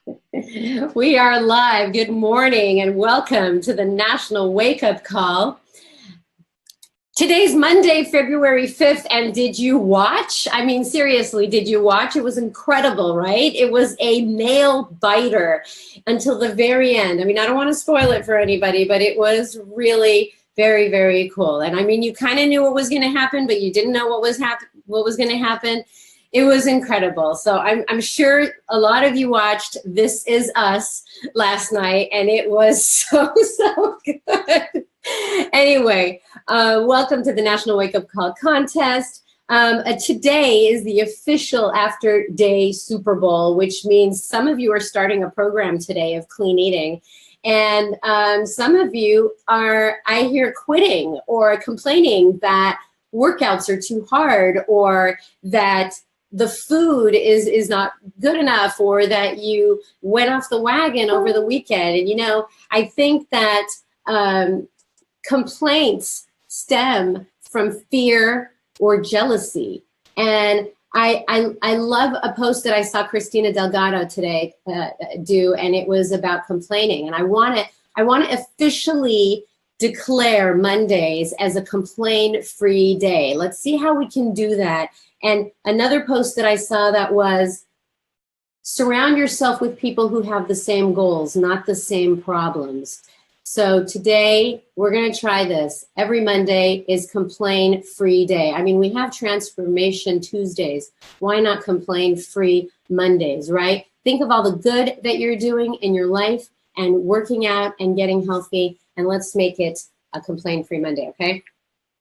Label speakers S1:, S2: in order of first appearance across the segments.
S1: We are live. Good morning and welcome to the National Wake Up Call. Today's Monday, February 5th, and did you watch? I mean, seriously, did you watch? It was incredible, right? It was a nail biter until the very end. I mean, I don't want to spoil it for anybody, but it was really very, very cool. And I mean, you kind of knew what was going to happen, but you didn't know what was going to happen. It was incredible. So I'm sure a lot of you watched This Is Us last night, and it was so good. Anyway, welcome to the National Wake Up Call contest. Today is the official after day Super Bowl, which means some of you are starting a program today of clean eating. And some of you are, I hear, quitting or complaining that workouts are too hard, or that the food is not good enough, or that you went off the wagon over the weekend. And, you know, I think that complaints stem from fear or jealousy. And I love a post that I saw Christina Delgado today do, and it was about complaining. And I want to officially declare Mondays as a complaint-free day. Let's see how we can do that. And another post that I saw that was, surround yourself with people who have the same goals, not the same problems. So today we're going to try this. Every Monday is complain-free day. I mean, we have Transformation Tuesdays. Why not complain-free Mondays, right? Think of all the good that you're doing in your life and working out and getting healthy, and let's make it a complain-free Monday, okay?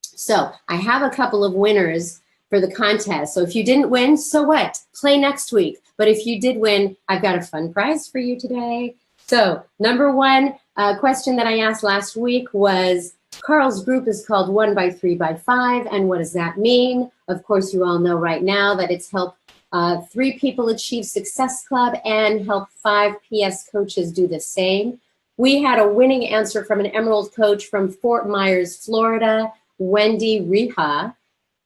S1: So I have a couple of winners for the contest. So if you didn't win, so what? Play next week. But if you did win, I've got a fun prize for you today. So number one question that I asked last week was, Carl's group is called 1 by 3 by 5, and what does that mean? Of course, you all know right now that it's help 3 people achieve Success Club and help 5 PS coaches do the same. We had a winning answer from an Emerald coach from Fort Myers, Florida, Wendy Riha.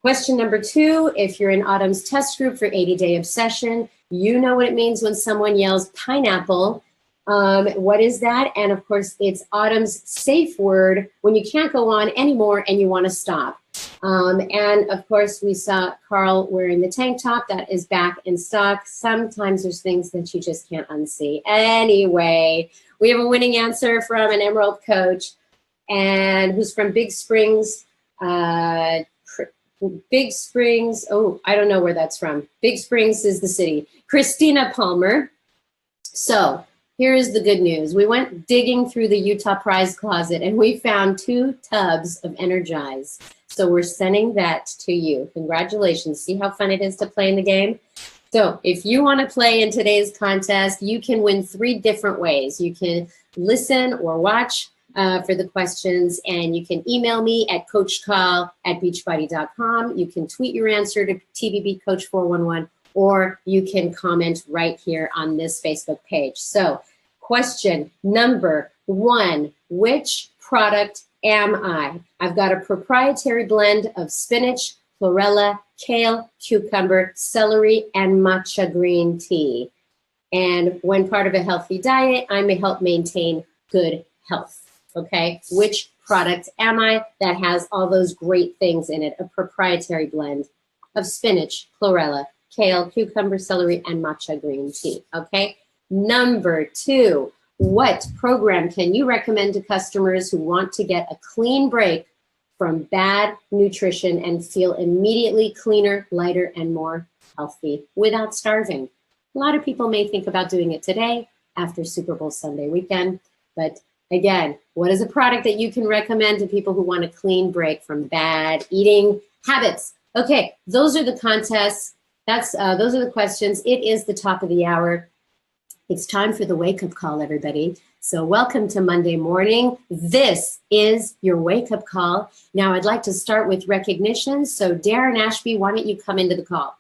S1: Question number 2, if you're in Autumn's test group for 80-day obsession, you know what it means when someone yells pineapple. What is that? And of course, it's Autumn's safe word when you can't go on anymore and you want to stop. And of course, we saw Carl wearing the tank top that is back in stock. Sometimes there's things that you just can't unsee. Anyway, we have a winning answer from an Emerald coach, and who's from Big Springs. Big Springs, oh, I don't know where that's from. Big Springs is the city. Christina Palmer. So here's the good news. We went digging through the Utah prize closet and we found 2 tubs of Energize. So we're sending that to you. Congratulations. See how fun it is to play in the game? So if you want to play in today's contest, you can win 3 different ways. You can listen or watch for the questions, and you can email me at coachcall@beachbody.com. You can tweet your answer to TBB Coach 411, or you can comment right here on this Facebook page. So question number 1, which product am I? I've got a proprietary blend of spinach, chlorella, kale, cucumber, celery, and matcha green tea. And when part of a healthy diet, I may help maintain good health. Okay, which product am I that has all those great things in it? A proprietary blend of spinach, chlorella, kale, cucumber, celery, and matcha green tea. Okay, number 2, what program can you recommend to customers who want to get a clean break from bad nutrition and feel immediately cleaner, lighter, and more healthy without starving? A lot of people may think about doing it today after Super Bowl Sunday weekend, but again, what is a product that you can recommend to people who want a clean break from bad eating habits? Okay, those are the contests. Those are the questions. It is the top of the hour. It's time for the wake-up call, everybody. So welcome to Monday morning. This is your wake-up call. Now, I'd like to start with recognition. So Darren Ashby, why don't you come into the call?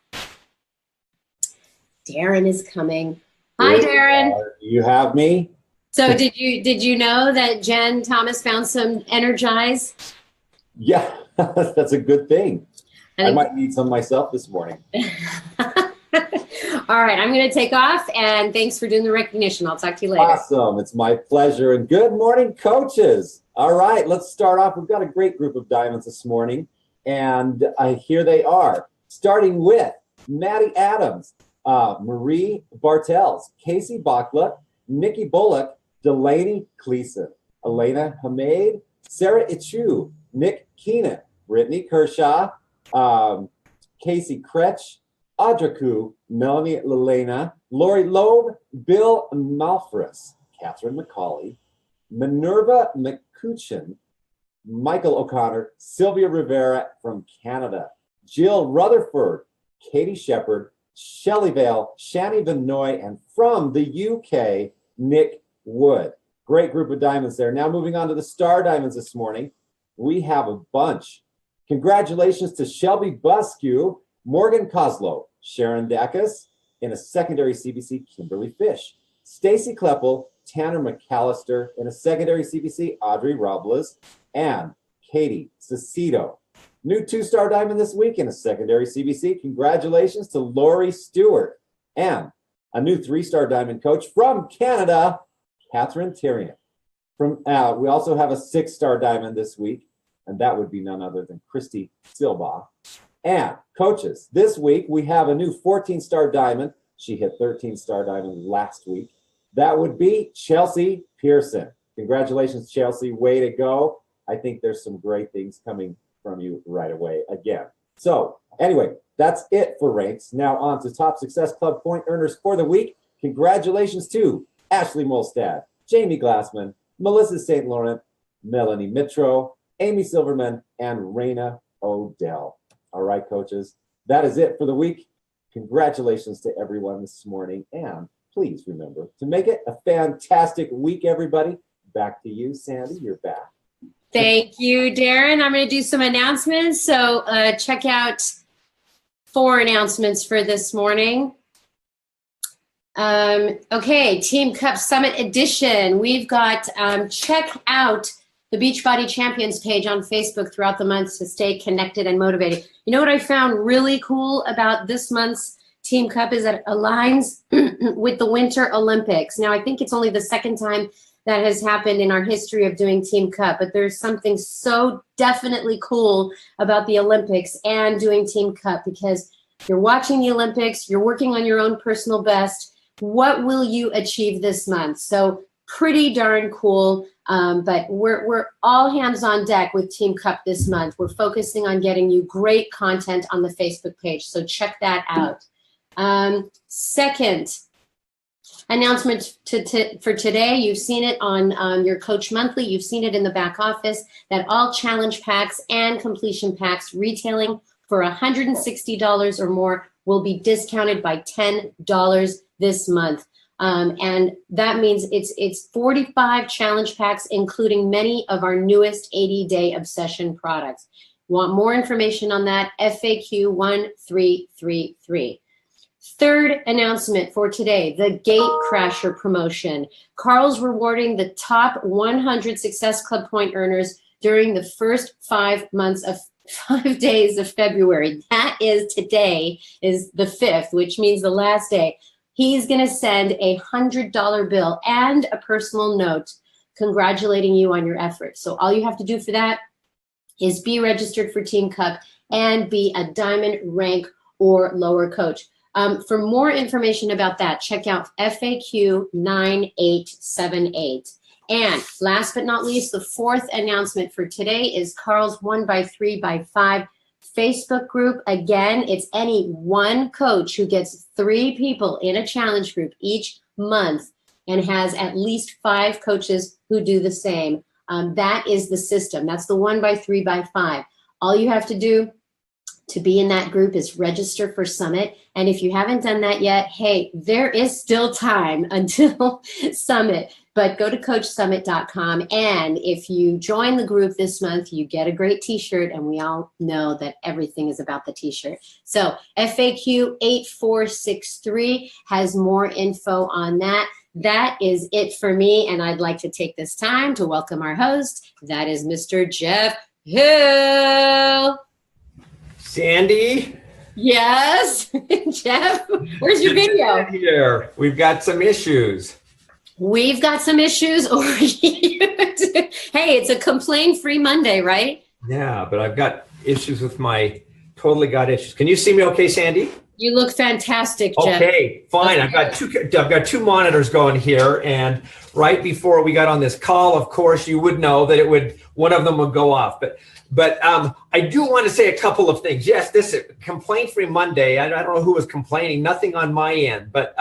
S1: Darren is coming. Hi, Darren.
S2: You have me?
S1: So did you know that Jenn Thomas found some Energize?
S2: Yeah, that's a good thing. I might need some myself this morning.
S1: All right, I'm going to take off, and thanks for doing the recognition. I'll talk to you later.
S2: Awesome. It's my pleasure. And good morning, coaches. All right, let's start off. We've got a great group of diamonds this morning, and here they are. Starting with Maddie Adams, Marie Bartels, Casey Bachla, Nikki Bullock, Delaney Cleason, Elena Hamed, Sarah Ichu, Nick Keenan, Brittany Kershaw, Casey Kretsch, Audra Melanie Lelena, Lori Loeb, Bill Malfris, Catherine McCauley, Minerva McCutcheon, Michael O'Connor, Sylvia Rivera from Canada, Jill Rutherford, Katie Shepard, Shelley Vale, Shani Vinoy, and from the UK, Nick Wood. Great group of diamonds there. Now moving on to the star diamonds this morning. We have a bunch. Congratulations to Shelby Buskew, Morgan Koslow, Sharon Dacus, in a secondary CBC, Kimberly Fish, Stacy Kleppel, Tanner McAllister, in a secondary CBC, Audrey Robles, and Katie Cicito. New 2-star diamond this week in a secondary CBC. Congratulations to Lori Stewart. And a new 3-star diamond coach from Canada, Catherine Tyrion. We also have a 6-star diamond this week, and that would be none other than Christy Silba. And coaches, this week we have a new 14-star diamond. She hit 13-star diamond last week. That would be Chelsea Pearson. Congratulations, Chelsea. Way to go. I think there's some great things coming from you right away again. So anyway, that's it for ranks. Now on to Top Success Club point earners for the week. Congratulations to Ashley Molstad, Jamie Glassman, Melissa St. Laurent, Melanie Mitro, Amy Silverman, and Raina Odell. All right, coaches, that is it for the week. Congratulations to everyone this morning. And please remember to make it a fantastic week, everybody. Back to you, Sandy. You're back.
S1: Thank you, Darren. I'm going to do some announcements. So check out 4 announcements for this morning. Okay, Team Cup Summit Edition. We've got, check out the Beachbody Champions page on Facebook throughout the month to stay connected and motivated. You know what I found really cool about this month's Team Cup is that it aligns with the Winter Olympics. Now, I think it's only the second time that has happened in our history of doing Team Cup, but there's something so definitely cool about the Olympics and doing Team Cup because you're watching the Olympics, you're working on your own personal best. What will you achieve this month? So pretty darn cool. But we're all hands on deck with Team Cup this month. We're focusing on getting you great content on the Facebook page. So check that out. Second announcement for today. You've seen it on your Coach Monthly. You've seen it in the back office that all challenge packs and completion packs retailing for $160 or more will be discounted by $10 this month. And that means it's 45 challenge packs, including many of our newest 80-day obsession products. Want more information on that? FAQ 1333. Third announcement for today, the Gate Crasher promotion. Carl's rewarding the top 100 Success Club point earners during the first 5 days of February. That is today is the 5th, which means the last day. He's going to send a $100 bill and a personal note congratulating you on your efforts. So all you have to do for that is be registered for Team Cup and be a diamond rank or lower coach. For more information about that, check out FAQ 9878. And last but not least, the 4th announcement for today is Carl's 1x3x5 Facebook group. Again, it's any one coach who gets 3 people in a challenge group each month and has at least 5 coaches who do the same. That is the system. That's the 1x3x5. All you have to do to be in that group is register for Summit. And if you haven't done that yet, hey, there is still time until Summit. But go to CoachSummit.com. And if you join the group this month, you get a great t-shirt. And we all know that everything is about the t-shirt. So FAQ 8463 has more info on that. That is it for me. And I'd like to take this time to welcome our host. That is Mr. Jeff Hill.
S3: Sandy,
S1: Yes, Jeff, where's your video?
S3: Here, we've got some issues.
S1: We've got some issues. Or hey, it's a complaint-free Monday, right?
S3: Yeah, but I've got issues with totally got issues. Can you see me okay, Sandy?
S1: You look fantastic, Jeff.
S3: Okay, fine. I've got two monitors going here, and right before we got on this call, of course, you would know that one of them would go off. But I do want to say a couple of things. Yes, this is complaint-free Monday. I don't know who was complaining. Nothing on my end, but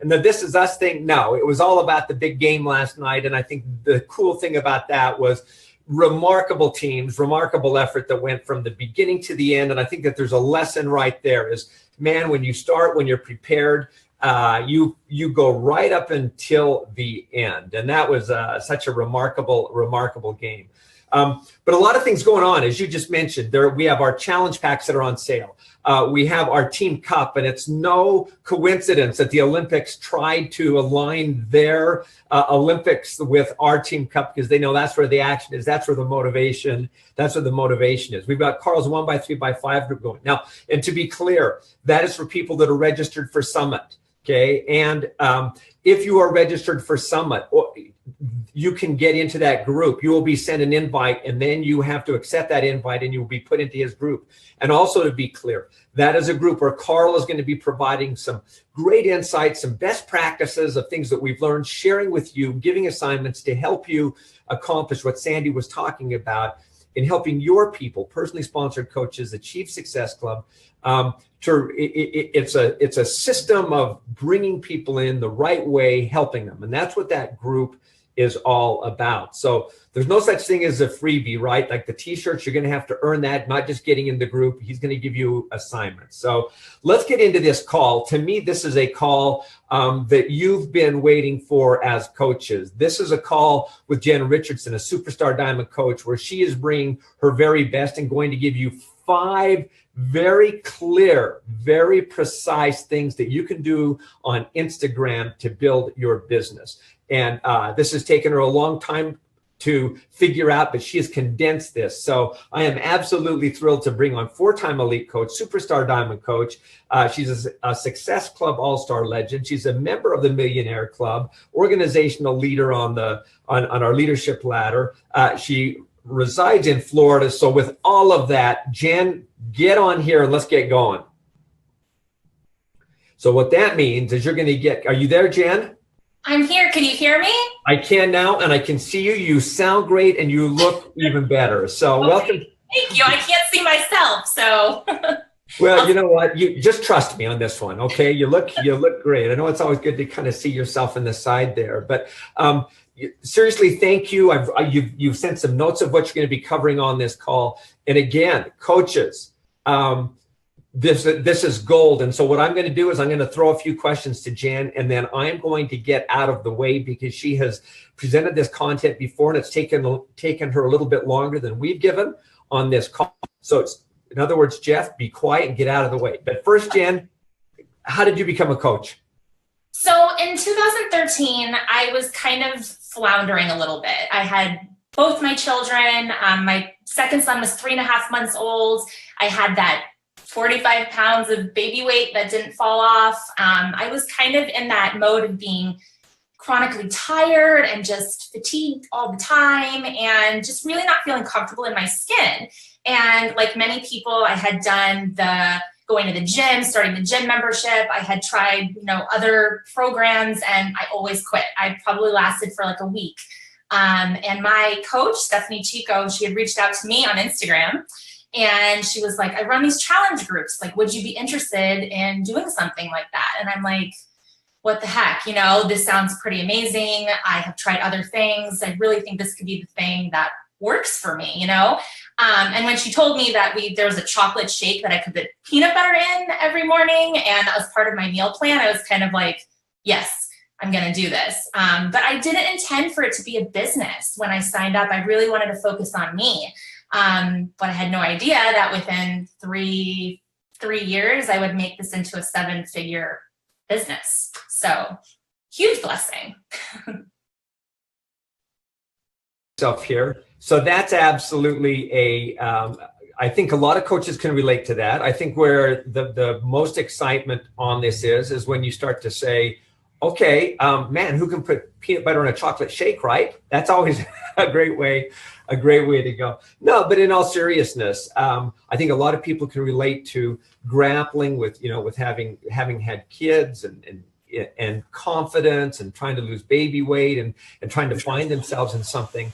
S3: and the This Is Us thing. No, it was all about the big game last night, and I think the cool thing about that was remarkable teams, remarkable effort that went from the beginning to the end. And I think that there's a lesson right there is, man, when you start, when you're prepared, you go right up until the end. And that was such a remarkable game. But a lot of things going on, as you just mentioned. We have our challenge packs that are on sale. We have our team cup, and it's no coincidence that the Olympics tried to align their Olympics with our team cup, because they know that's where the action is. That's where the motivation is. We've got Carl's 1x3 by 5 group going now. And to be clear, that is for people that are registered for Summit. Okay. And if you are registered for Summit, you can get into that group. You will be sent an invite, and then you have to accept that invite, and you will be put into his group. And also, to be clear, that is a group where Carl is going to be providing some great insights, some best practices of things that we've learned, sharing with you, giving assignments to help you accomplish what Sandy was talking about in helping your people, personally sponsored coaches, achieve Success Club. It's a system of bringing people in the right way, helping them. And that's what that group is all about. So there's no such thing as a freebie, right? Like the t-shirts, you're going to have to earn that, not just getting in the group. He's going to give you assignments. So let's get into this call. To me, this is a call that you've been waiting for as coaches. This is a call with Jenn Richardson, a superstar diamond coach, where she is bringing her very best and going to give you 5 very clear, very precise things that you can do on Instagram to build your business. And this has taken her a long time to figure out, but she has condensed this. So I am absolutely thrilled to bring on 4-time elite coach, superstar diamond coach. She's a Success Club all-star legend. She's a member of the Millionaire Club, organizational leader on our leadership ladder. She resides in Florida. So with all of that, Jenn, get on here and let's get going. So what that means is you're going to get, are you there, Jenn?
S4: I'm here. Can you hear me?
S3: I can now, and I can see you. You sound great, and you look even better. So
S4: okay.
S3: Welcome.
S4: Thank you. I can't see myself, so.
S3: Well, you know what? You just trust me on this one, okay? You look great. I know it's always good to kind of see yourself in the side there, but seriously, thank you. You've sent some notes of what you're going to be covering on this call, and again, coaches. This is gold. And so what I'm going to do is I'm going to throw a few questions to Jenn, and then I'm going to get out of the way because she has presented this content before, and it's taken her a little bit longer than we've given on this call. So it's, in other words, Jeff, be quiet and get out of the way. But first, Jenn, how did you become a coach?
S4: So in 2013, I was kind of floundering a little bit. I had both my children. My second son was 3.5 months old. I had that 45 pounds of baby weight that didn't fall off. I was kind of in that mode of being chronically tired and just fatigued all the time and just really not feeling comfortable in my skin. And like many people, I had done going to the gym, starting the gym membership. I had tried, other programs, and I always quit. I probably lasted for like a week. And my coach, Stephanie Chico, she had reached out to me on Instagram. And she was like, I run these challenge groups. Like, would you be interested in doing something like that? And I'm like, what the heck? This sounds pretty amazing. I have tried other things. I really think this could be the thing that works for me, And when she told me that there was a chocolate shake that I could put peanut butter in every morning, and that was part of my meal plan, I was kind of like, yes, I'm going to do this. But I didn't intend for it to be a business. When I signed up, I really wanted to focus on me. But I had no idea that within three years, I would make this into a 7-figure business. So huge blessing.
S3: Here. So that's absolutely I think a lot of coaches can relate to that. I think where the most excitement on this is when you start to say, okay, man, who can put peanut butter in a chocolate shake, right? That's always a great way to go. No, but in all seriousness, I think a lot of people can relate to grappling with, with having had kids and confidence and trying to lose baby weight and trying to find themselves in something.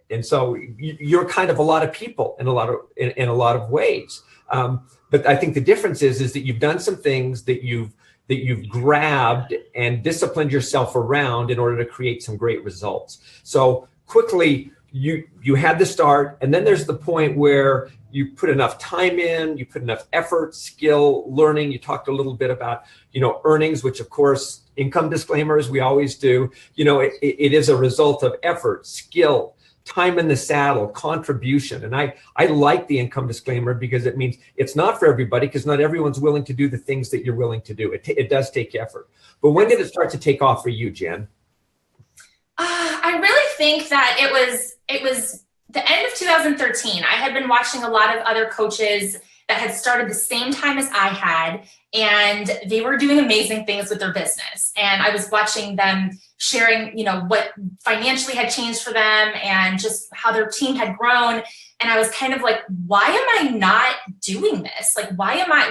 S3: And so you're kind of a lot of people in a lot of ways. But I think the difference is that you've done some things that you've grabbed and disciplined yourself around in order to create some great results. So quickly, you had the start, and then there's the point where you put enough time in, you put enough effort, skill, learning. You talked a little bit about, earnings, which of course, income disclaimers, we always do. It is a result of effort, skill, time in the saddle, contribution. And I like the income disclaimer because it means it's not for everybody, because not everyone's willing to do the things that you're willing to do. It does take effort. But when did it start to take off for you, Jen?
S4: I really think that it was the end of 2013. I had been watching a lot of other coaches that had started the same time as I had, and they were doing amazing things with their business. And I was watching them sharing, what financially had changed for them and just how their team had grown. And I was kind of like, why am I not doing this? Like, why am I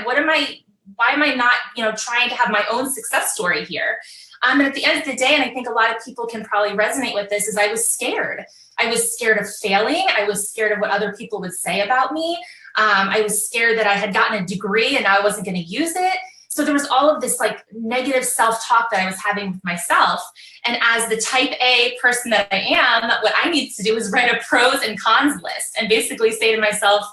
S4: not, trying to have my own success story here? And at the end of the day, and I think a lot of people can probably resonate with this, is I was scared. I was scared of failing. I was scared of what other people would say about me. I was scared that I had gotten a degree and now I wasn't going to use it. So there was all of this negative self-talk that I was having with myself. And as the type A person that I am, what I need to do is write a pros and cons list and basically say to myself,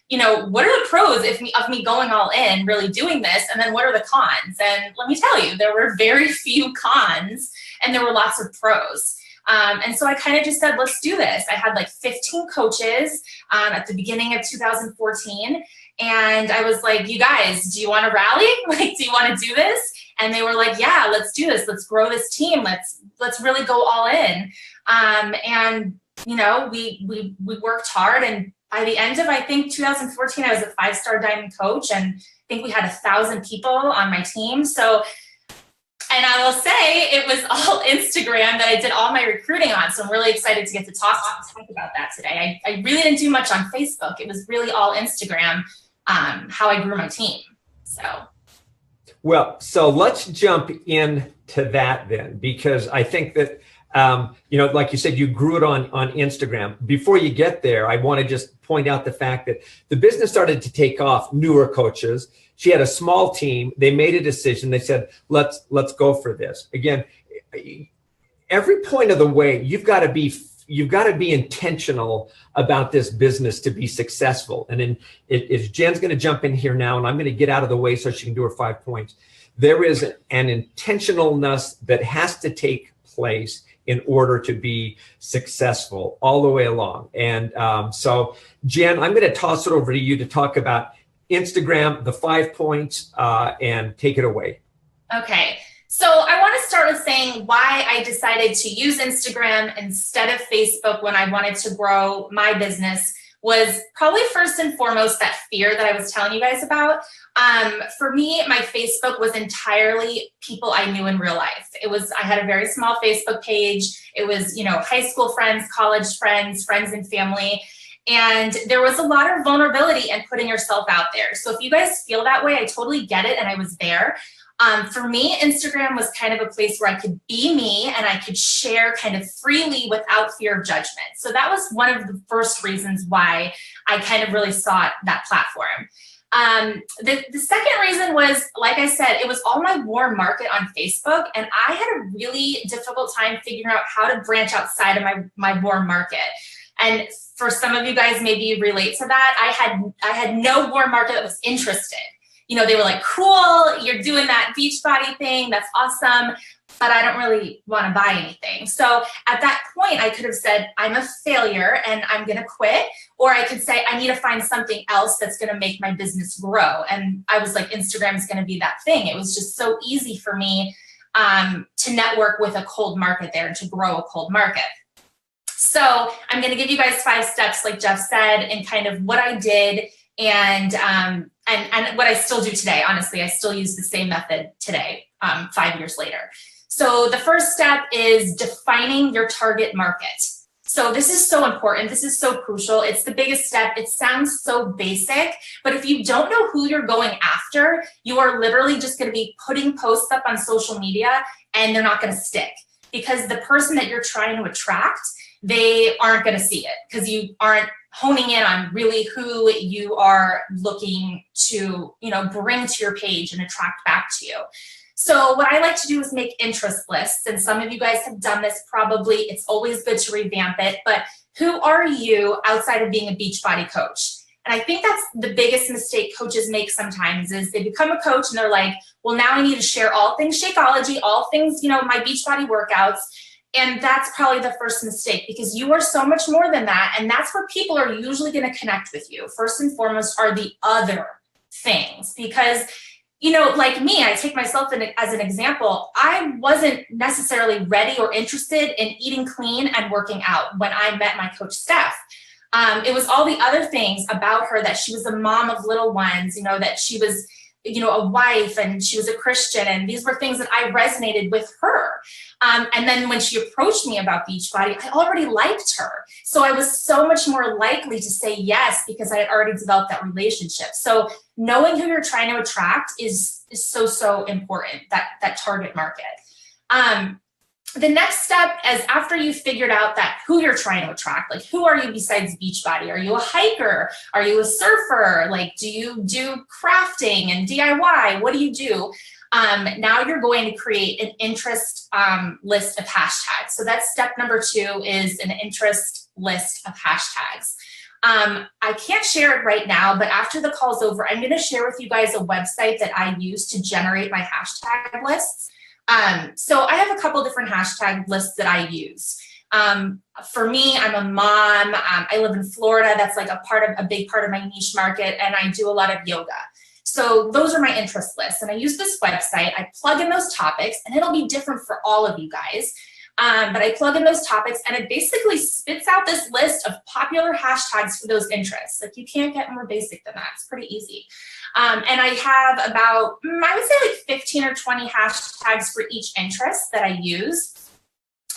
S4: what are the pros of me going all in, really doing this? And then what are the cons? And let me tell you, there were very few cons and there were lots of pros. And so I kind of just said, let's do this. I had 15 coaches at the beginning of 2014. And I was like, you guys, do you want to rally? Do you want to do this? And they were like, yeah, let's do this. Let's grow this team. Let's really go all in. And we worked hard. And by the end of, I think, 2014, I was a 5-star diamond coach. And I think we had 1,000 people on my team. So, and I will say it was all Instagram that I did all my recruiting on. So I'm really excited to get to talk about that today. I really didn't do much on Facebook. It was really all Instagram, how I grew my team.
S3: So let's jump into that then, because I think that, like you said, you grew it on Instagram. Before you get there, I want to just point out the fact that the business started to take off. Newer coaches. She had a small team. They made a decision. They said, let's go for this. Again, every point of the way, you've got to be intentional about this business to be successful. And then if Jen's going to jump in here now, and I'm going to get out of the way so she can do her 5 points, there is an intentionalness that has to take place in order to be successful all the way along. And so, Jen, I'm going to toss it over to you to talk about Instagram, the 5 points, and take it away.
S4: Okay. So I want to start with saying why I decided to use Instagram instead of Facebook when I wanted to grow my business was probably first and foremost that fear that I was telling you guys about. For me, my Facebook was entirely people I knew in real life. I had a very small Facebook page. It was, high school friends, college friends, friends and family. And there was a lot of vulnerability in putting yourself out there. So if you guys feel that way, I totally get it. And I was there. For me, Instagram was kind of a place where I could be me and I could share kind of freely without fear of judgment. So that was one of the first reasons why I kind of really sought that platform. The second reason was, like I said, it was all my warm market on Facebook. And I had a really difficult time figuring out how to branch outside of my warm market. And for some of you guys, maybe you relate to that. I had no warm market that was interested. They were like, cool, you're doing that Beachbody thing. That's awesome. But I don't really want to buy anything. So at that point, I could have said, I'm a failure and I'm going to quit. Or I could say, I need to find something else that's going to make my business grow. And I was like, Instagram is going to be that thing. It was just so easy for me to network with a cold market there and to grow a cold market. So I'm going to give you guys 5 steps, like Jeff said, and kind of what I did and what I still do today. Honestly, I still use the same method today, 5 years later. So the first step is defining your target market. So this is so important. This is so crucial. It's the biggest step. It sounds so basic, but if you don't know who you're going after, you are literally just going to be putting posts up on social media and they're not going to stick, because the person that you're trying to attract, they aren't going to see it because you aren't honing in on really who you are looking to, bring to your page and attract back to you. So what I like to do is make interest lists, and some of you guys have done this probably. It's always good to revamp it, but who are you outside of being a Beachbody coach? And I think that's the biggest mistake coaches make sometimes is they become a coach and they're like, well, now I need to share all things Shakeology, all things, my Beachbody workouts. And that's probably the first mistake, because you are so much more than that. And that's where people are usually going to connect with you. First and foremost are the other things, because like me, I take myself as an example. I wasn't necessarily ready or interested in eating clean and working out when I met my coach, Steph. It was all the other things about her, that she was a mom of little ones, that she was, a wife, and she was a Christian. And these were things that I resonated with her. And then when she approached me about Beachbody, I already liked her. So I was so much more likely to say yes, because I had already developed that relationship. So knowing who you're trying to attract is so important, that target market. The next step is, after you've figured out that who you're trying to attract, like who are you besides Beachbody? Are you a hiker? Are you a surfer? Like, do you do crafting and DIY? What do you do? Now you're going to create an interest list of hashtags. So that's step number 2, is an interest list of hashtags. I can't share it right now, but after the call's over, I'm going to share with you guys a website that I use to generate my hashtag lists. So I have a couple different hashtag lists that I use. For me, I'm a mom. I live in Florida. That's like a big part of my niche market, and I do a lot of yoga. So those are my interest lists, and I use this website. I plug in those topics, and it'll be different for all of you guys. But I plug in those topics, and it basically spits out this list of popular hashtags for those interests. Like, you can't get more basic than that. It's pretty easy. And I have about, I would say like 15 or 20 hashtags for each interest that I use.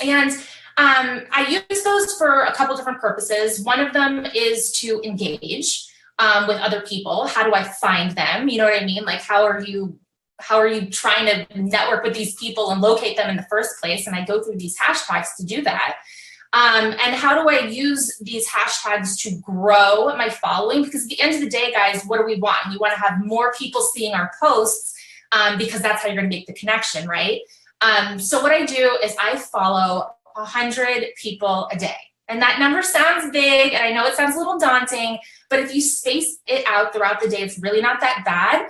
S4: And I use those for a couple different purposes. One of them is to engage with other people. How do I find them? You know what I mean? Like, how are you trying to network with these people and locate them in the first place? And I go through these hashtags to do that. And how do I use these hashtags to grow my following? Because at the end of the day, guys, what do we want? We want to have more people seeing our posts, because that's how you're going to make the connection, right? So what I do is I follow 100 people a day. And that number sounds big, and I know it sounds a little daunting, but if you space it out throughout the day, it's really not that bad.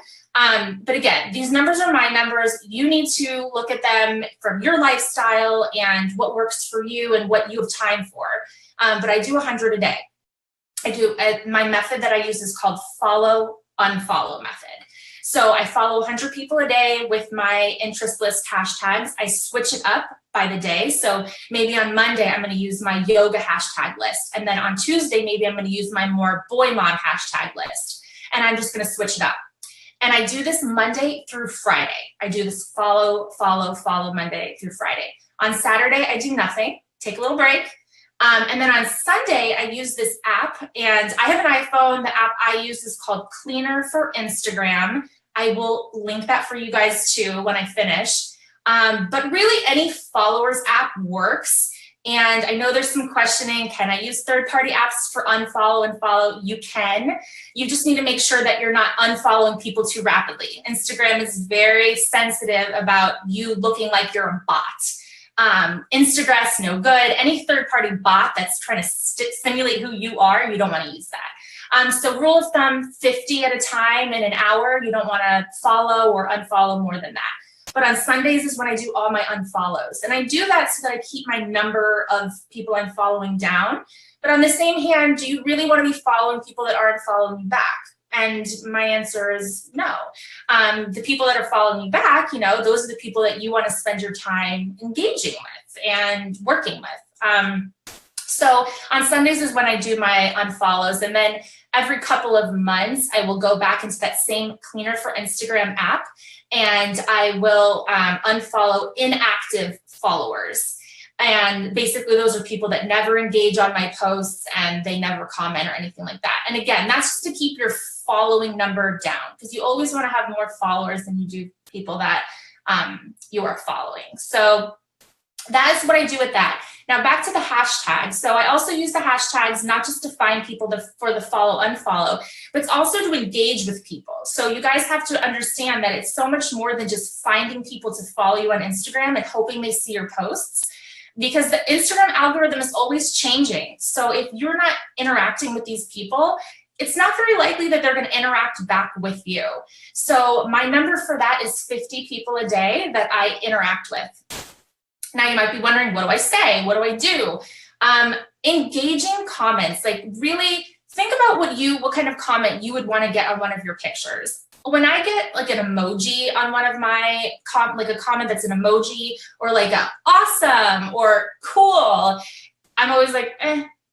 S4: But again, these numbers are my numbers. You need to look at them from your lifestyle and what works for you and what you have time for. But I do 100 a day. My method that I use is called follow, unfollow method. So I follow 100 people a day with my interest list hashtags. I switch it up by the day. So maybe on Monday, I'm going to use my yoga hashtag list. And then on Tuesday, maybe I'm going to use my more boy mom hashtag list. And I'm just going to switch it up. And I do this Monday through Friday. I do this follow Monday through Friday. On Saturday, I do nothing, take a little break. And then on Sunday, I use this app, and I have an iPhone. The app I use is called Cleaner for Instagram. I will link that for you guys too when I finish. But really, any followers app works. And I know there's some questioning, can I use third-party apps for unfollow and follow? You can. You just need to make sure that you're not unfollowing people too rapidly. Instagram is very sensitive about you looking like you're a bot. Instagram's no good. Any third-party bot that's trying to simulate who you are, you don't want to use that. So rule of thumb, 50 at a time in an hour. You don't want to follow or unfollow more than that. But on Sundays is when I do all my unfollows. And I do that so that I keep my number of people I'm following down. But on the same hand, do you really want to be following people that aren't following you back? And my answer is no. The people that are following you back, those are the people that you want to spend your time engaging with and working with. So on Sundays is when I do my unfollows. And then every couple of months, I will go back into that same Cleaner for Instagram app, and I will unfollow inactive followers. And basically those are people that never engage on my posts and they never comment or anything like that. And again, that's just to keep your following number down, because you always want to have more followers than you do people that you are following. So that is what I do with that. Now back to the hashtags. So I also use the hashtags not just to find people for the follow, unfollow, but it's also to engage with people. So you guys have to understand that it's so much more than just finding people to follow you on Instagram and hoping they see your posts, because the Instagram algorithm is always changing. So if you're not interacting with these people, it's not very likely that they're going to interact back with you. So my number for that is 50 people a day that I interact with. Now you might be wondering, what do I say? What do I do? Engaging comments, like really think about what kind of comment you would want to get on one of your pictures. When I get like an emoji on one of my like a comment that's an emoji, or like a awesome or cool, I'm always like,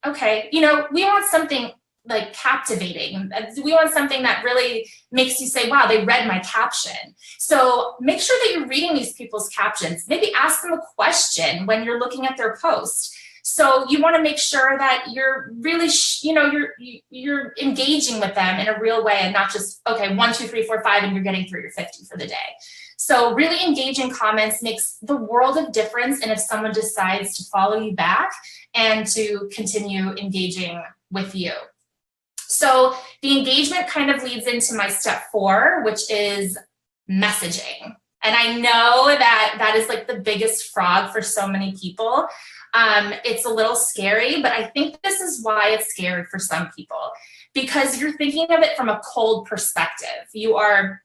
S4: okay. You know, we want something like captivating. We want something that really makes you say, wow, they read my caption. So make sure that you're reading these people's captions. Maybe ask them a question when you're looking at their post. So you want to make sure that you're really, you're engaging with them in a real way, and not just, okay, 1, 2, 3, 4, 5, and you're getting through your 50 for the day. So really engaging comments makes the world of difference. And if someone decides to follow you back and to continue engaging with you. So the engagement kind of leads into my step 4, which is messaging. And I know that is like the biggest frog for so many people. It's a little scary, but I think this is why it's scary for some people, because you're thinking of it from a cold perspective. You are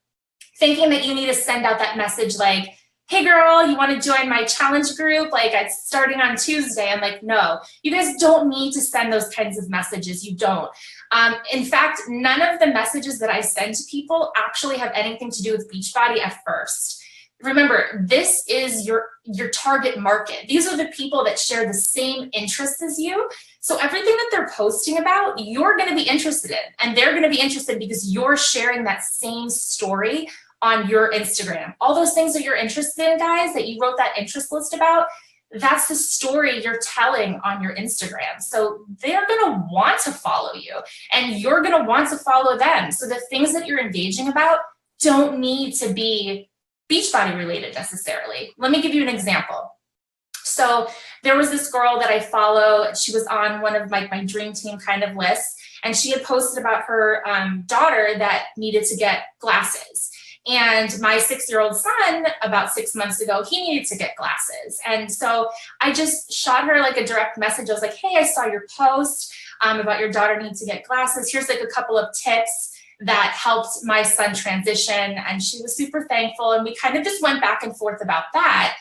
S4: thinking that you need to send out that message like, hey girl, you want to join my challenge group? Like, it's starting on Tuesday. I'm like, no, you guys don't need to send those kinds of messages. You don't. In fact, none of the messages that I send to people actually have anything to do with Beachbody at first. Remember, this is your target market. These are the people that share the same interests as you. So everything that they're posting about, you're going to be interested in, and they're going to be interested because you're sharing that same story on your Instagram. All those things that you're interested in, guys, that you wrote that interest list about, that's the story you're telling on your Instagram. So they're going to want to follow you, and you're going to want to follow them. So the things that you're engaging about don't need to be Beachbody related necessarily. Let me give you an example. So there was this girl that I follow. She was on one of my dream team kind of lists, and she had posted about her daughter that needed to get glasses. And my 6-year-old son, about 6 months ago, he needed to get glasses. And so I just shot her like a direct message. I was like, hey, I saw your post about your daughter needing to get glasses. Here's like a couple of tips that helped my son transition. And she was super thankful. And we kind of just went back and forth about that.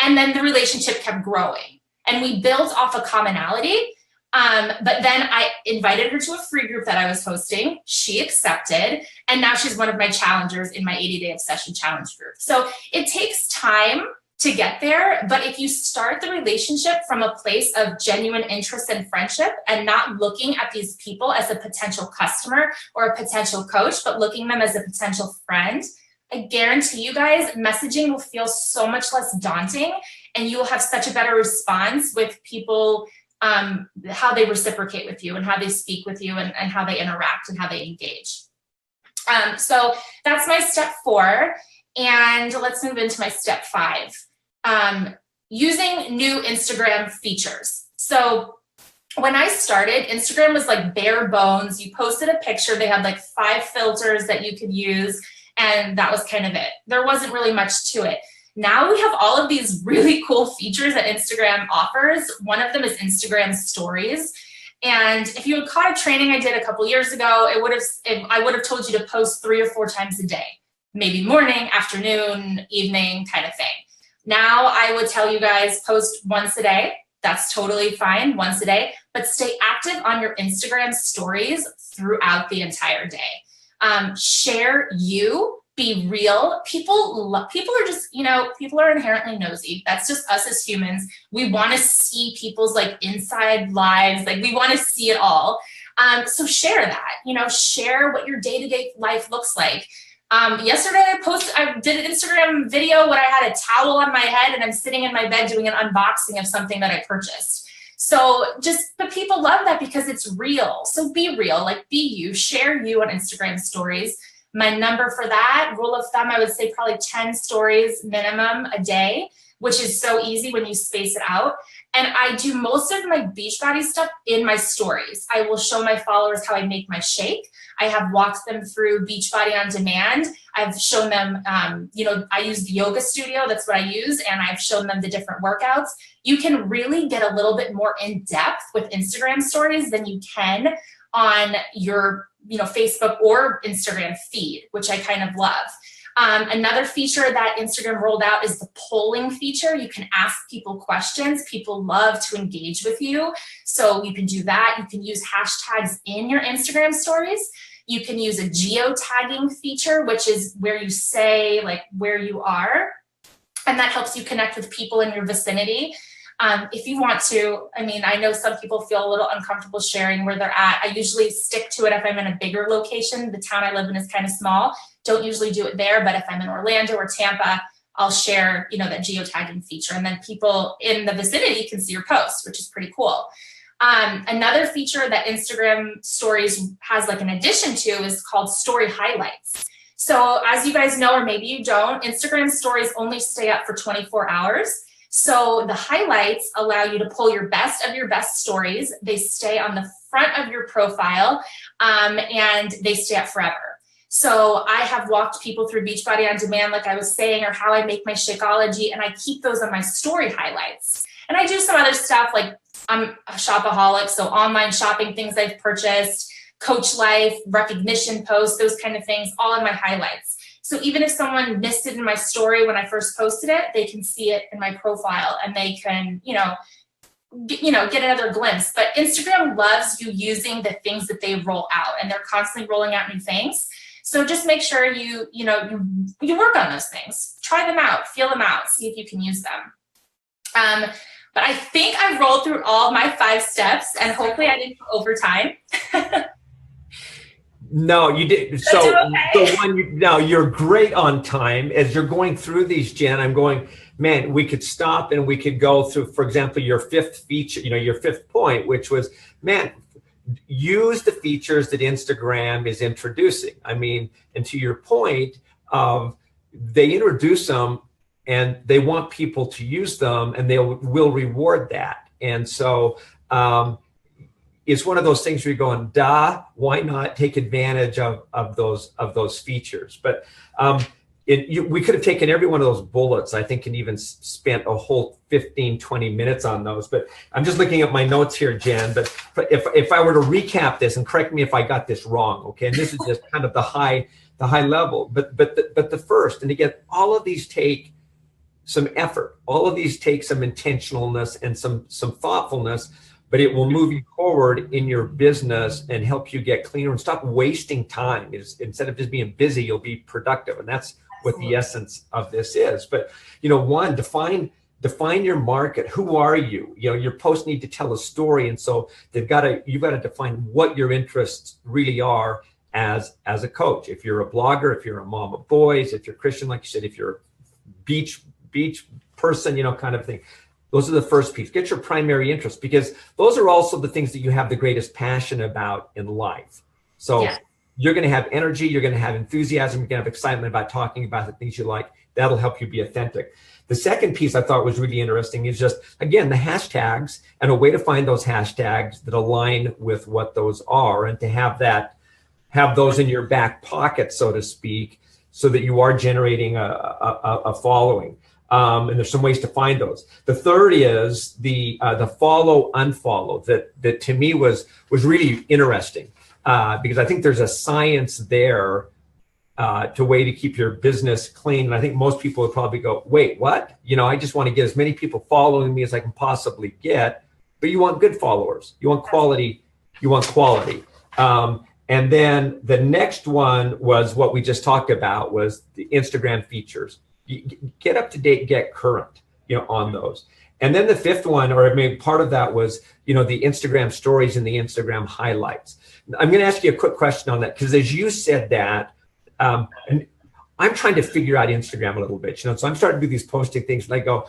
S4: And then the relationship kept growing, and we built off a commonality. But then I invited her to a free group that I was hosting. She accepted, and now she's one of my challengers in my 80-day obsession challenge group. So it takes time to get there, but if you start the relationship from a place of genuine interest and friendship, and not looking at these people as a potential customer or a potential coach, but looking at them as a potential friend, I guarantee you guys, messaging will feel so much less daunting, and you will have such a better response with people, how they reciprocate with you and how they speak with you, and how they interact and how they engage. So that's my step 4. And let's move into my step 5. Using new Instagram features. So when I started, Instagram was like bare bones. You posted a picture. They had like 5 filters that you could use, and that was kind of it. There wasn't really much to it. Now we have all of these really cool features that Instagram offers. One of them is Instagram stories. And if you had caught a training I did a couple years ago, I would have told you to post 3 or 4 times a day, maybe morning, afternoon, evening kind of thing. Now I would tell you guys, post once a day. That's totally fine, once a day, but stay active on your Instagram stories throughout the entire day. Share you, be real. People are just, people are inherently nosy. That's just us as humans. We want to see people's like inside lives. Like we want to see it all. So share that, share what your day-to-day life looks like. Yesterday I did an Instagram video when I had a towel on my head and I'm sitting in my bed doing an unboxing of something that I purchased. So but people love that because it's real. So be real, like be you, share you on Instagram stories. My number for that, rule of thumb, I would say probably 10 stories minimum a day, which is so easy when you space it out. And I do most of my Beachbody stuff in my stories. I will show my followers how I make my shake. I have walked them through Beachbody on Demand. I've shown them, I use the yoga studio. That's what I use. And I've shown them the different workouts. You can really get a little bit more in depth with Instagram stories than you can on your Facebook or Instagram feed, which I kind of love. Another feature that Instagram rolled out is the polling feature. You can ask people questions. People love to engage with you. So you can do that. You can use hashtags in your Instagram stories. You can use a geotagging feature, which is where you say like where you are. And that helps you connect with people in your vicinity. If you want to, I know some people feel a little uncomfortable sharing where they're at. I usually stick to it if I'm in a bigger location. The town I live in is kind of small. Don't usually do it there, but if I'm in Orlando or Tampa, I'll share, that geotagging feature. And then people in the vicinity can see your posts, which is pretty cool. Another feature that Instagram stories has like an addition to is called story highlights. So as you guys know, or maybe you don't, Instagram stories only stay up for 24 hours. So the highlights allow you to pull your best of your best stories. They stay on the front of your profile, and they stay up forever. So I have walked people through Beachbody on Demand, like I was saying, or how I make my Shakeology, and I keep those on my story highlights. And I do some other stuff, like I'm a shopaholic, so online shopping, things I've purchased, coach life, recognition posts, those kind of things, all in my highlights. So even if someone missed it in my story when I first posted it, they can see it in my profile and they can, get another glimpse. But Instagram loves you using the things that they roll out, and they're constantly rolling out new things. So just make sure you work on those things, try them out, feel them out, see if you can use them. But I think I've rolled through all my 5 steps, and hopefully I didn't go over time.
S3: No, you did. So you're great on time. As you're going through these, Jen, I'm going, man, we could stop and we could go through, for example, your 5th feature, your 5th point, which was, man, use the features that Instagram is introducing. And to your point of they introduce them and they want people to use them, and they will reward that. And so, it's one of those things where you're going, duh, why not take advantage of those features? But we could have taken every one of those bullets, I think, and even spent a whole 15, 20 minutes on those. But I'm just looking at my notes here, Jen. But if I were to recap this, and correct me if I got this wrong, okay? And this is just kind of the high level. But the first, and again, all of these take some effort. All of these take some intentionalness and some thoughtfulness. But it will move you forward in your business and help you get cleaner and stop wasting time. Instead of just being busy, you'll be productive. And that's what the essence of this is. But, one, define your market. Who are you? Your posts need to tell a story. And so you've got to define what your interests really are as a coach. If you're a blogger, if you're a mom of boys, if you're Christian, like you said, if you're a beach person, kind of thing. Those are the first piece. Get your primary interest, because those are also the things that you have the greatest passion about in life. So you're going to have energy, you're going to have enthusiasm, you're going to have excitement about talking about the things you like. That'll help you be authentic. The second piece I thought was really interesting is just, again, the hashtags, and a way to find those hashtags that align with what those are, and to have those in your back pocket, so to speak, so that you are generating a following. And there's some ways to find those. The third is the follow unfollow that to me was really interesting, because I think there's a science there to way to keep your business clean. And I think most people would probably go, wait, what? I just want to get as many people following me as I can possibly get. But you want good followers. You want quality. And then the next one was what we just talked about, was the Instagram features. Get up to date, get current, on those. And then the fifth one, or maybe part of that, was, the Instagram stories and the Instagram highlights. I'm going to ask you a quick question on that, because as you said that, and I'm trying to figure out Instagram a little bit, so I'm starting to do these posting things, and I go,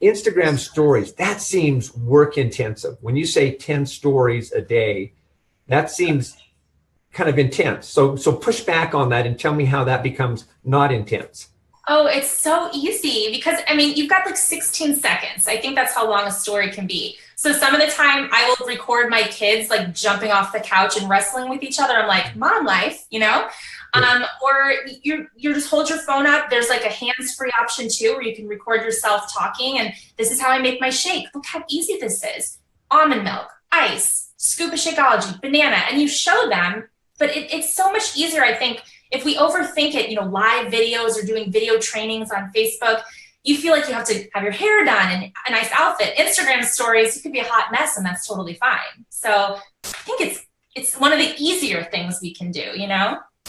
S3: Instagram stories, that seems work intensive. When you say 10 stories a day, that seems kind of intense. So push back on that and tell me how that becomes not intense.
S4: Oh, it's so easy because, you've got like 16 seconds. I think that's how long a story can be. So some of the time I will record my kids like jumping off the couch and wrestling with each other. I'm like, mom life, or you just hold your phone up. There's like a hands-free option too, where you can record yourself talking. And this is how I make my shake. Look how easy this is. Almond milk, ice, scoop of Shakeology, banana, and you show them, but it's so much easier, I think. If we overthink it, live videos or doing video trainings on Facebook, you feel like you have to have your hair done and a nice outfit. Instagram stories, you could be a hot mess and that's totally fine. So I think it's one of the easier things we can do,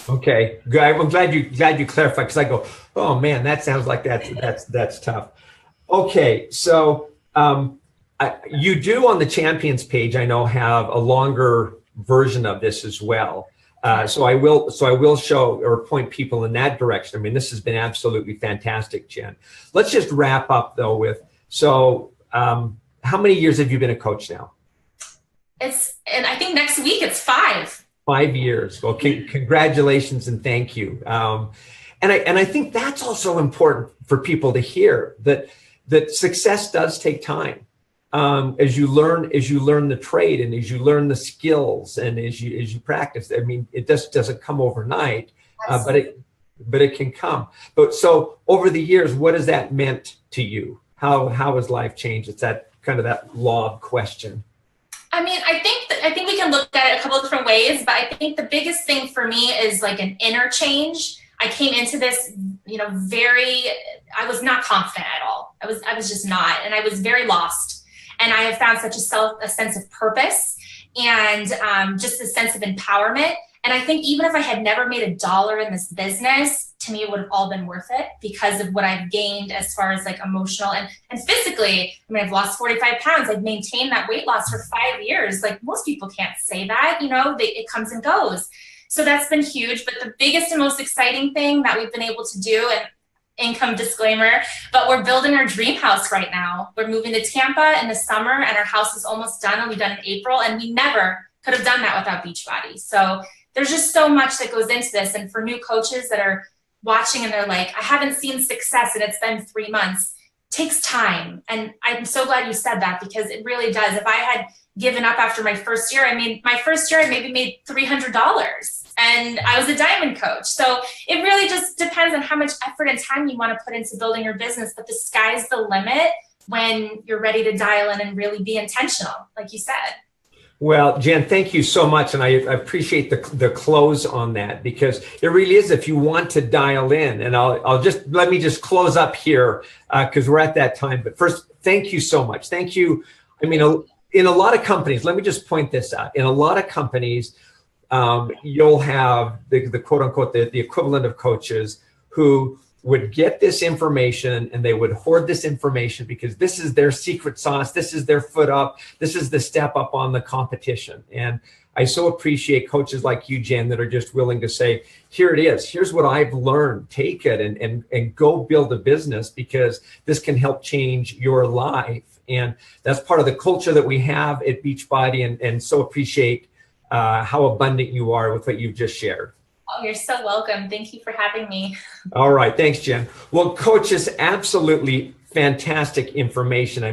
S3: Okay, good. I'm glad you clarified, because I go, oh man, that sounds like that's tough. Okay, so you do on the Champions page, I know, have a longer version of this as well. So I will show or point people in that direction. This has been absolutely fantastic, Jenn. Let's just wrap up though with, how many years have you been a coach now?
S4: And I think next week it's 5.
S3: 5 years. Well, congratulations and thank you. And I think that's also important for people to hear, that success does take time. As you learn the trade and as you learn the skills and as you practice, it just doesn't come overnight, but it can come. But so over the years, what has that meant to you? How has life changed? It's that kind of that law of question.
S4: I think we can look at it a couple of different ways, but I think the biggest thing for me is like an inner change. I came into this, I was not confident at all. I was just not, and I was very lost. And I have found such a sense of purpose and just a sense of empowerment. And I think even if I had never made $1 in this business, to me, it would have all been worth it because of what I've gained as far as like emotional and physically. I've lost 45 pounds. I've maintained that weight loss for 5 years. Like most people can't say that, it comes and goes. So that's been huge. But the biggest and most exciting thing that we've been able to do, and income disclaimer, but we're building our dream house right now. We're moving to Tampa in the summer and our house is almost done. It'll be done in April. And we never could have done that without Beachbody. So there's just so much that goes into this. And for new coaches that are watching and they're like, I haven't seen success and it's been 3 months, it takes time. And I'm so glad you said that because it really does. If I had given up after my first year, my first year I maybe made $300 and I was a diamond coach. So it really just depends on how much effort and time you want to put into building your business, but the sky's the limit when you're ready to dial in and really be intentional, like you said.
S3: Well, Jenn, thank you so much. And I appreciate the close on that because it really is, if you want to dial in, and let me just close up here because we're at that time. But first, thank you so much. Thank you. In a lot of companies, let me just point this out. In a lot of companies, you'll have the quote unquote, the equivalent of coaches who would get this information and they would hoard this information because this is their secret sauce. This is their foot up. This is the step up on the competition. And I so appreciate coaches like you, Jenn, that are just willing to say, here it is. Here's what I've learned. Take it and go build a business because this can help change your life. And that's part of the culture that we have at Beachbody, and so appreciate how abundant you are with what you've just shared.
S4: Oh, you're so welcome. Thank you for having me.
S3: All right. Thanks, Jenn. Well, coaches, absolutely fantastic information.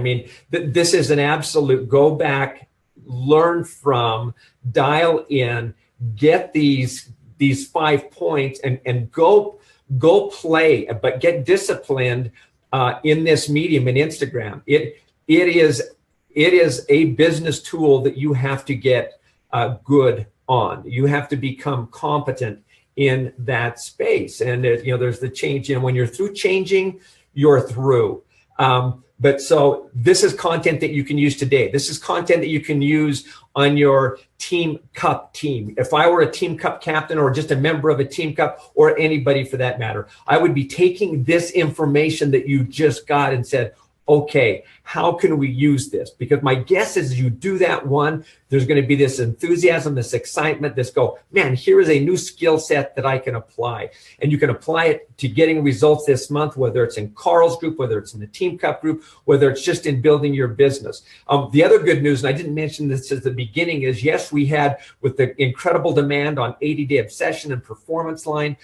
S3: This is an absolute go back, learn from, dial in, get these 5 points and go play, but get disciplined in this medium in Instagram. It is a business tool that you have to get good on. You have to become competent in that space. And there's the change. When you're through changing, you're through. But so this is content that you can use today. This is content that you can use on your Team Cup team. If I were a Team Cup captain or just a member of a Team Cup or anybody for that matter, I would be taking this information that you just got and said, okay, how can we use this? Because my guess is you do that one, there's going to be this enthusiasm, this excitement, this go, man, here is a new skill set that I can apply. And you can apply it to getting results this month, whether it's in Carl's group, whether it's in the Team Cup group, whether it's just in building your business. The other good news, and I didn't mention this at the beginning, is yes, we had, with the incredible demand on 80-day obsession and performance line,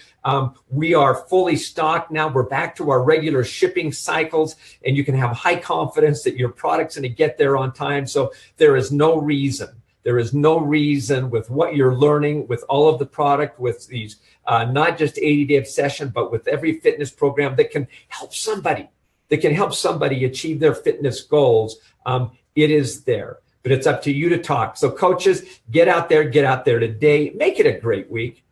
S3: we are fully stocked now. We're back to our regular shipping cycles, and you can have high confidence that your product's going to get there on time. So there is no reason with what you're learning, with all of the product, with these, not just 80-day obsession, but with every fitness program that can help somebody, achieve their fitness goals. It is there, but it's up to you to talk. So coaches, get out there today. Make it a great week.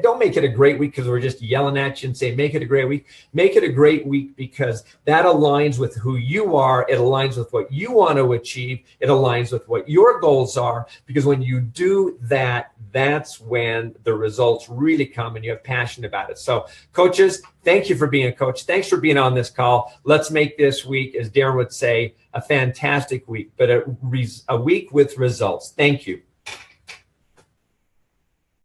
S3: Don't make it a great week because we're just yelling at you and saying, make it a great week. Make it a great week because that aligns with who you are. It aligns with what you want to achieve. It aligns with what your goals are, because when you do that, that's when the results really come and you have passion about it. So coaches, thank you for being a coach. Thanks for being on this call. Let's make this week, as Darren would say, a fantastic week, but a week with results. Thank you.